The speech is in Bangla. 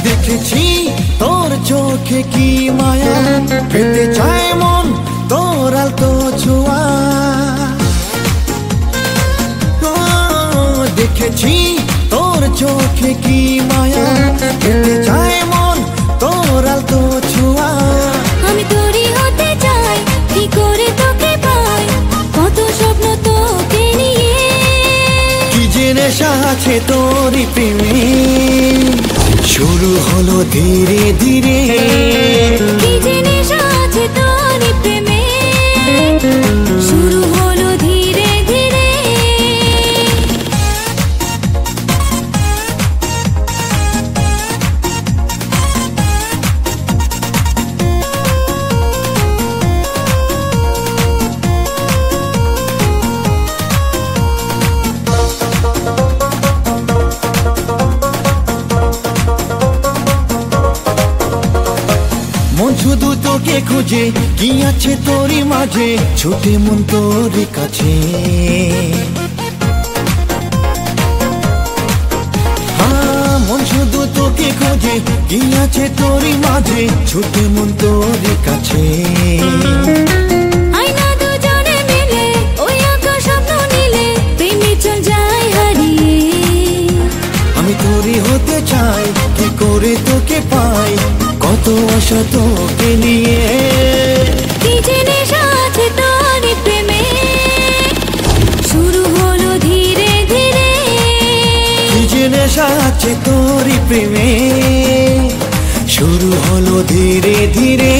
দেখেছি তোর চোখে কি মায়া, পেতে চায় মন তোর আলতো ছোঁয়া। দেখেছি তোর চোখে কি মায়া, পেতে চায় মন তোর আলতো ছোঁয়া। আমি তোরই হতে চাই, কি করে তোকে পাই, কত স্বপ্ন তোকে নিয়ে। কি যে নেশা আছে তোরই প্রেমে, শুরু হলো ধীরে ধীরে। কি যে নেশা আছে তোরই প্রেমে, শুরু হলো ধীরে ধীরে। মন শুধু তোকে খুঁজে, কি আছে তোরই মাঝে, ছুটে মন তোর কাছে। মন শুধু তোকে খোঁজে, কি আছে তোরই মাঝে, ছুটে মন তোর কাছে। আয়না দুজনে মিলে, ওই আঁকা স্বপ্ন নিলে, প্রেমে চল যায় হারিয়ে। আমি তোরই হতে চাই, কি করে তোকে পাই, কত আশা তোকে নিয়ে। কি যে নেশা আছে তোরই প্রেমে, শুরু হলো ধীরে ধীরে। কি যে নেশা আছে তোরই প্রেমে, শুরু হলো ধীরে ধীরে।